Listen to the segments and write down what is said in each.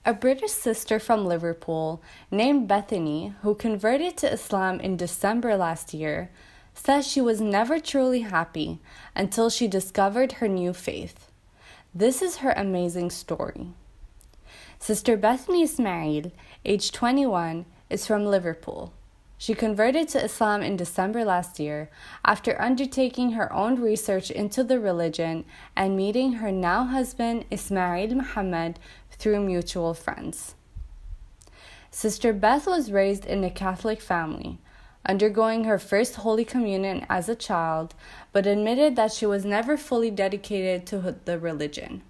A British sister from Liverpool named Bethany, who converted to Islam in December last year, says she was never truly happy until she discovered her new faith. This is her amazing story. Sister Bethany Ismail, age 21, is from Liverpool. She converted to Islam in December last year after undertaking her own research into the religion and meeting her now husband Ismail Muhammad through mutual friends. Sister Beth was raised in a Catholic family, undergoing her first Holy Communion as a child, but admitted that she was never fully dedicated to the religion.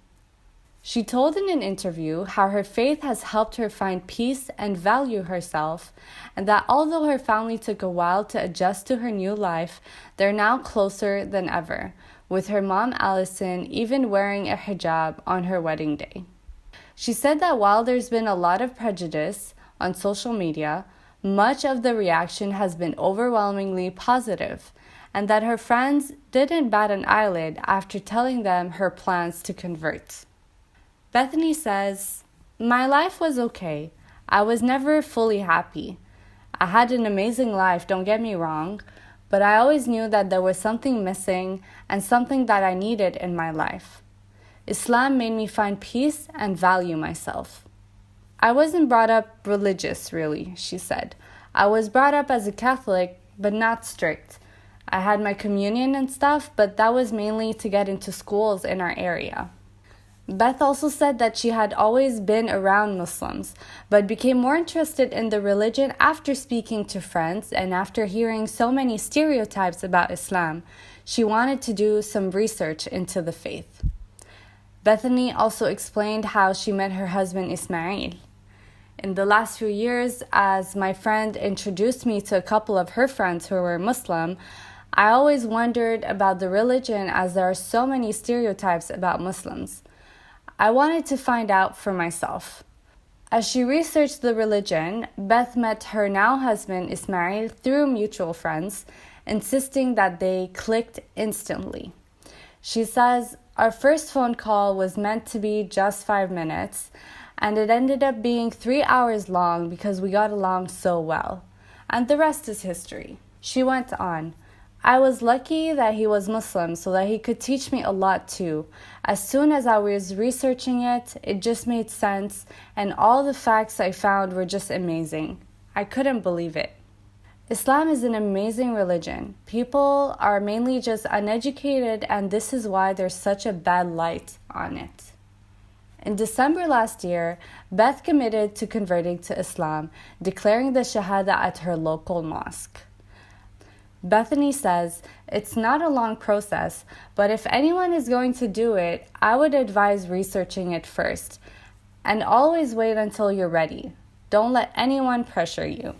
She told in an interview how her faith has helped her find peace and value herself, and that although her family took a while to adjust to her new life, they're now closer than ever, with her mom Allison even wearing a hijab on her wedding day. She said that while there's been a lot of prejudice on social media, much of the reaction has been overwhelmingly positive, and that her friends didn't bat an eyelid after telling them her plans to convert. Bethany says, "My life was okay. I was never fully happy. I had an amazing life, don't get me wrong, but I always knew that there was something missing and something that I needed in my life. Islam made me find peace and value myself. I wasn't brought up religious, really," she said. "I was brought up as a Catholic, but not strict. I had my communion and stuff, but that was mainly to get into schools in our area." Beth also said that she had always been around Muslims, but became more interested in the religion after speaking to friends and after hearing so many stereotypes about Islam. She wanted to do some research into the faith. Bethany also explained how she met her husband Ismail. "In the last few years, as my friend introduced me to a couple of her friends who were Muslim, I always wondered about the religion as there are so many stereotypes about Muslims. I wanted to find out for myself." As she researched the religion, Beth met her now husband Ismail through mutual friends, insisting that they clicked instantly. She says, "Our first phone call was meant to be just 5 minutes, and it ended up being 3 hours long because we got along so well. And the rest is history." She went on, "I was lucky that he was Muslim so that he could teach me a lot too. As soon as I was researching it, it just made sense, and all the facts I found were just amazing. I couldn't believe it." Islam is an amazing religion. People are mainly just uneducated, and this is why there's such a bad light on it. In December last year, Beth committed to converting to Islam, declaring the Shahada at her local mosque. Bethany says, "It's not a long process, but if anyone is going to do it, I would advise researching it first. And always wait until you're ready. Don't let anyone pressure you."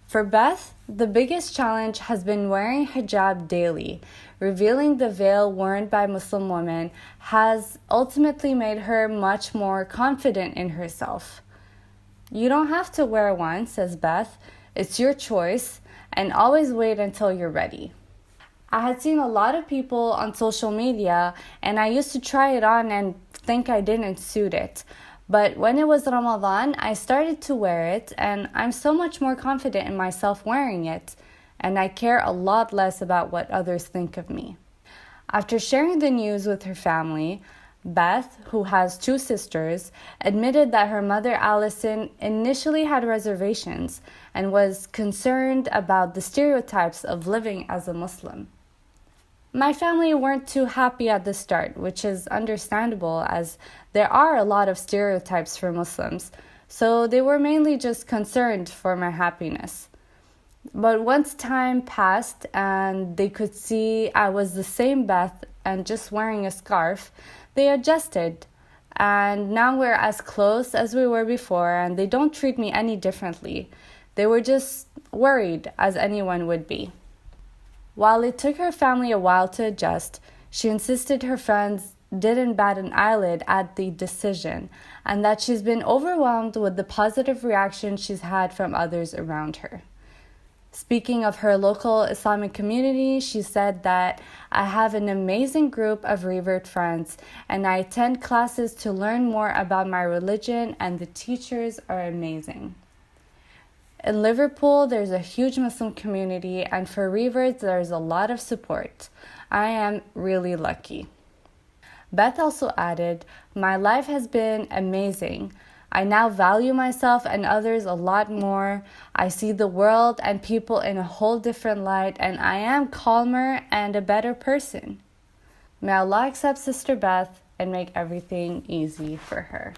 For Beth, the biggest challenge has been wearing hijab daily. Revealing the veil worn by Muslim women has ultimately made her much more confident in herself. "You don't have to wear one," says Beth. "It's your choice, and always wait until you're ready." I had seen a lot of people on social media, and I used to try it on and think I didn't suit it. But when it was Ramadan, I started to wear it, and I'm so much more confident in myself wearing it, and I care a lot less about what others think of me. After sharing the news with her family, Beth, who has 2 sisters, admitted that her mother Allison initially had reservations and was concerned about the stereotypes of living as a Muslim. "My family weren't too happy at the start, which is understandable as there are a lot of stereotypes for Muslims, so they were mainly just concerned for my happiness. But once time passed and they could see I was the same Beth and just wearing a scarf, they adjusted, and now we're as close as we were before, and they don't treat me any differently. They were just worried, as anyone would be." While it took her family a while to adjust, she insisted her friends didn't bat an eyelid at the decision, and that she's been overwhelmed with the positive reaction she's had from others around her. Speaking of her local Islamic community, she said that I have an amazing group of revered friends and I attend classes to learn more about my religion and the teachers are amazing. In Liverpool, there's a huge Muslim community and for reverts, there's a lot of support. I am really lucky. Beth also added, my life has been amazing. I now value myself and others a lot more. I see the world and people in a whole different light, and I am calmer and a better person. May Allah accept Sister Beth and make everything easy for her.